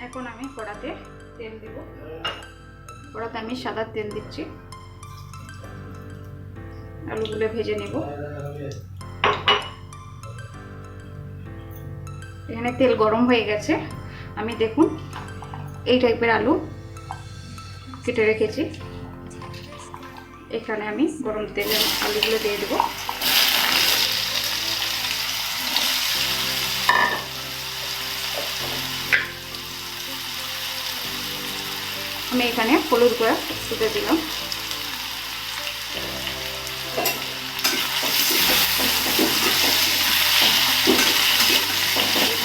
এখন আমি কড়াতে তেল দেব। কড়াতে আমি সাদা তেল দিচ্ছি। আলুগুলো ভেজে নেব। এখানে তেল গরম হয়ে গেছে। আমি দেখুন এই টাইপের আলু কেটে রেখেছি। এখানে আমি গরম তেলে আলুগুলো দিয়ে দেব। আমি এখানে হলুদ গুঁড়া ছুটে দিলাম।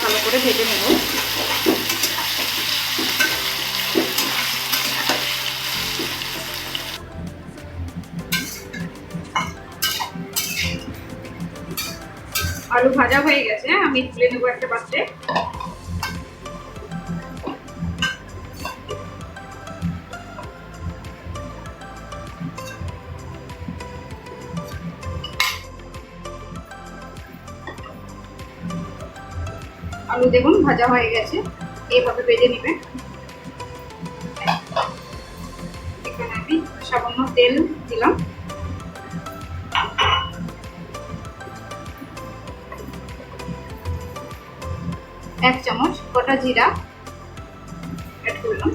ভালো করে ভেজে নেব। আলু ভাজা হয়ে গেছে, আমি তুলে নেব একটা পাত্রে। আলু দেখুন ভাজা হয়ে গেছে, এইভাবে ভেজে নেবেন। এখানে আমি সামান্য তেল দিলাম। এক চামচ গোটা জিরা অ্যাড করলাম।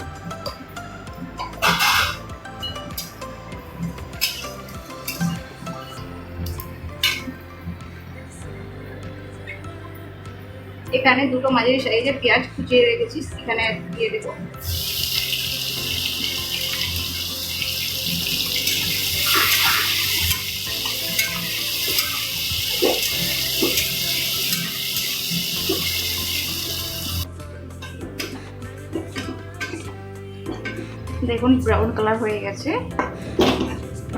এখানে দুটো মাঝারি সাইজের পেঁয়াজ কুচিয়ে রেখেছি, এখানে দিয়ে দেব। দেখুন ব্রাউন কালার হয়ে গেছে।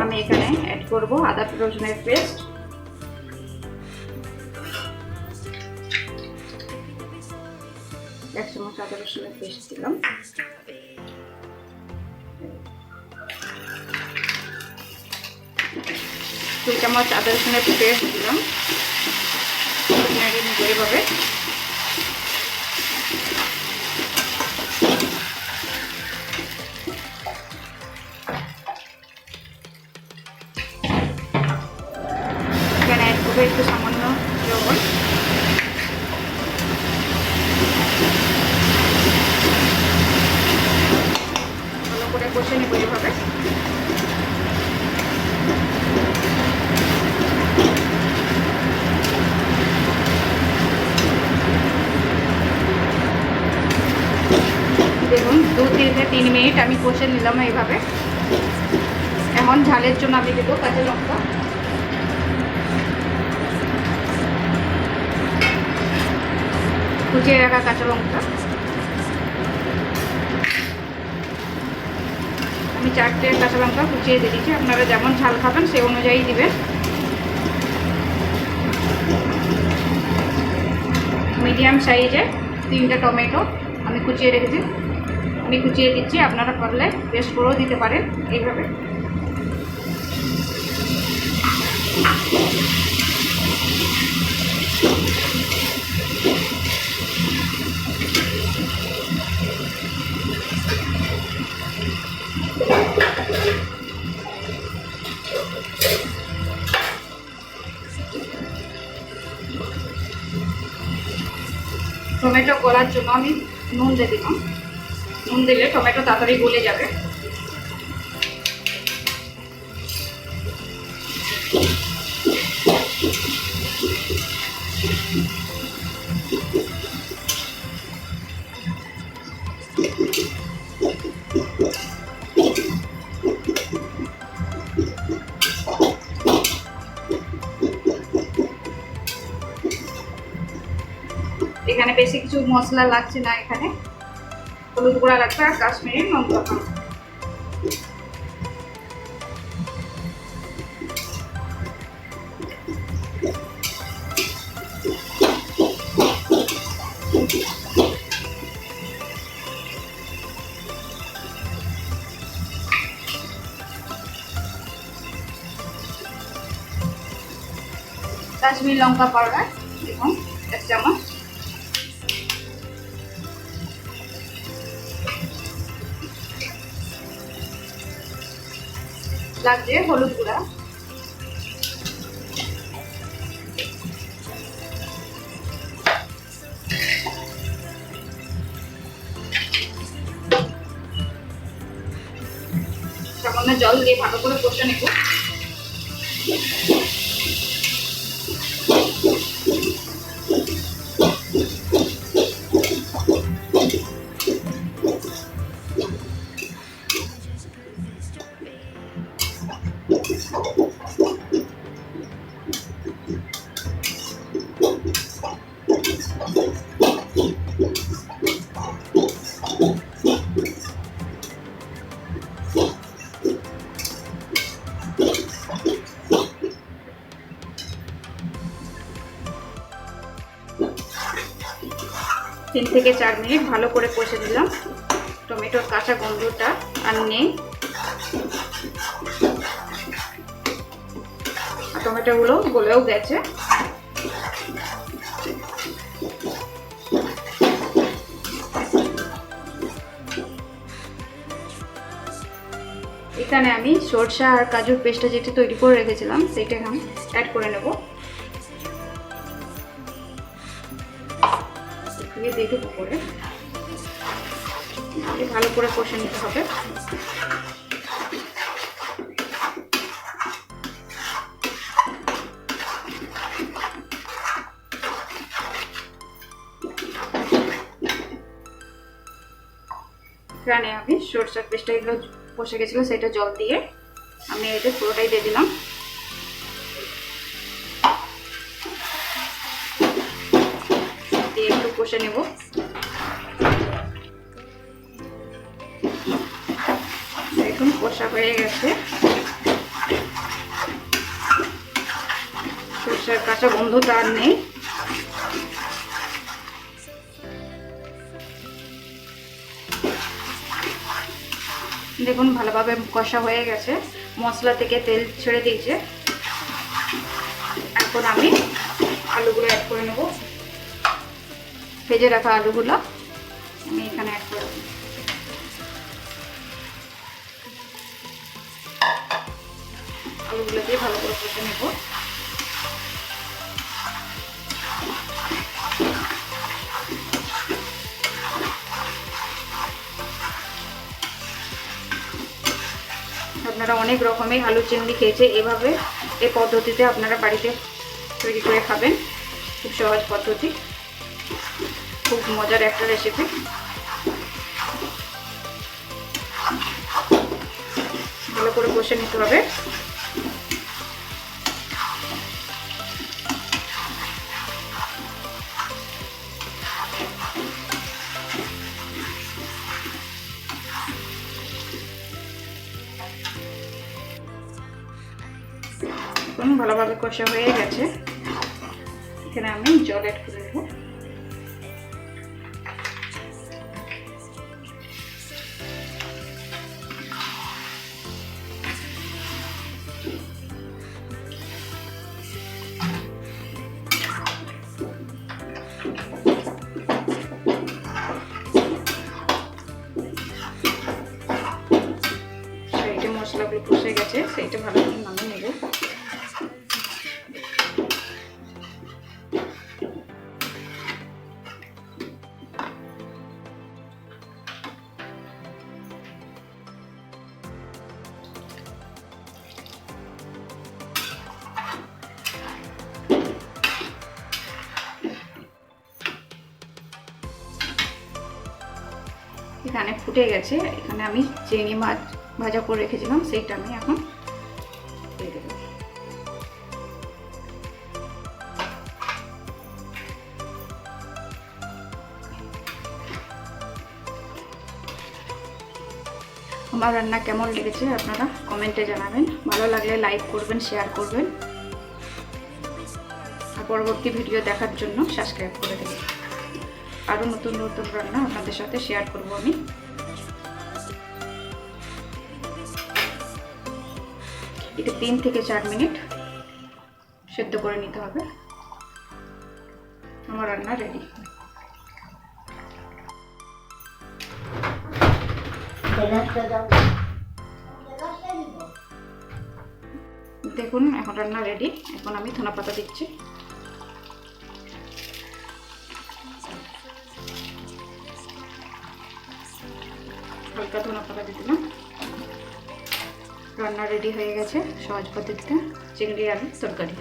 আমি এখানে অ্যাড করব আদা রসুনের পেস্ট। এক চামচ আদা রসুনের পেস্ট দিলাম। দুই চামচ আদা রসুনের পেস্ট দিলাম। নেড়ে নেব এইভাবে। এখানে অ্যাড করবো একটু সামান্য লবণ। ভালো করে কষে নেব এইভাবে। দেখুন 2 থেকে 3 মিনিট আমি কষে নিলাম এইভাবে। এখন ঝালের জন্য আমি দেবো কাঁচা লঙ্কা। কুচিয়ে রাখা কাঁচা লঙ্কা আমি 4টে কাঁচা লঙ্কা কুচিয়ে দিয়ে দিচ্ছি। আপনারা যেমন ঝাল খাবেন সেই অনুযায়ী দিবেন। মিডিয়াম সাইজে 3টে টমেটো আমি কুচিয়ে রেখেছি, আমি কুচিয়ে দিচ্ছি। আপনারা পারলে পেস্ট করেও দিতে পারেন এইভাবে। টমেটো গলার জন্য আমি নুন দিয়ে দিলাম। নুন দিলে টমেটো তাড়াতাড়ি গলে যাবে। এখানে বেশি কিছু মশলা লাগছে না। এখানে হলুদ গুঁড়া লাগবে আর কাশ্মীরি লঙ্কা পাউডার। কাশ্মীরি লঙ্কা পাউডার দেখুন 1 চামচ। লাগছে হলুদ গুঁড়া, সামান্য জল দিয়ে ভালো করে কষে নেব। তিন থেকে 4 মিনিট ভালো করে কষে দিলাম। টমেটোর কাঁচা গন্ধটা আর নেই, টমেটোগুলো গলেও গেছে। এখানে আমি সরষা আর কাজুর পেস্টটা যেটা তৈরি করে রেখেছিলাম সেটা আমি অ্যাড করে নেব। দেখে করে ভালো করে কষে নিতে হবে। এখানে আমি সরষার পেস্টটা এগুলো কষে গেছিলো সেটা জল দিয়ে আমি এটা পুরোটাই দিয়ে দিলাম। দিয়ে একটু কষে নেব। দেখুন কষা হয়ে গেছে, সরষার কাঁচা গন্ধটা আর নেই। দেখুন ভালোভাবে কষা হয়ে গেছে, মশলা থেকে তেল ছেড়ে দিয়েছে। এখন আমি আলুগুলো অ্যাড করে নেব। ভেজে রাখা আলুগুলো আমি এখানে অ্যাড করে দেব। আলুগুলো দিয়ে ভালো করে কষে নেব। আপনারা অনেক রকমের আলু চিংড়ি খেয়েছে, এভাবে এই পদ্ধতিতে আপনারা বাড়িতে তৈরি করে খাবেন। খুব সহজ পদ্ধতি, খুব মজার একটা রেসিপি। ভালো করে কষে নিতে হবে। ভালোভাবে কষা হয়ে গেছে, এখানে আমি জল অ্যাড করে দেবো। সাইডে মশলাগুলো কষে গেছে, সেইটা ভালো করে নামিয়ে নেব। এখানে ফুটে গেছে, এখানে আমি চিংড়ি মাছ ভাজা করে রেখেছিলাম সেইটা আমি এখন দিয়ে দেব। আমার রান্না কেমন লেগেছে আপনারা কমেন্টে জানাবেন। ভালো লাগলে লাইক করবেন, শেয়ার করবেন, আর পরবর্তী ভিডিও দেখার জন্য সাবস্ক্রাইব করে দেবেন। আরও নতুন নতুন রান্না আপনাদের সাথে শেয়ার করব আমি। এটা 3 থেকে 4 মিনিট সেদ্ধ করে নিতে হবে। আমার রান্না রেডি। দেখুন এখন রান্না রেডি। এখন আমি ধনে পাতা দিচ্ছি। হালকা ধনে পাতা দিয়ে দিলাম। রান্না রেডি হয়ে গেছে সহজ পদ্ধতিতে চিংড়ি আলুর তরকারি।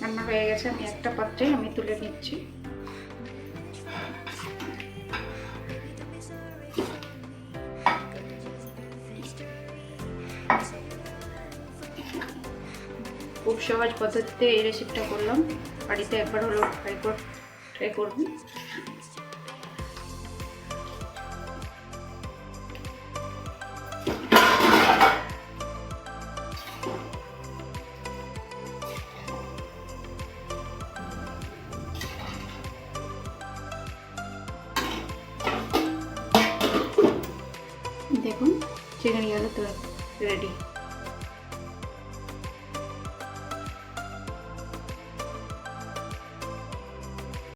রান্না হয়ে গেছে, আমি একটা পাত্রে তুলে নিচ্ছি। খুব সহজ পদ্ধতিতে এই রেসিপিটা করলাম, বাড়িতে একবার হলো ট্রাই করবেন। দেখুন চিংড়ি আলু তো রেডি।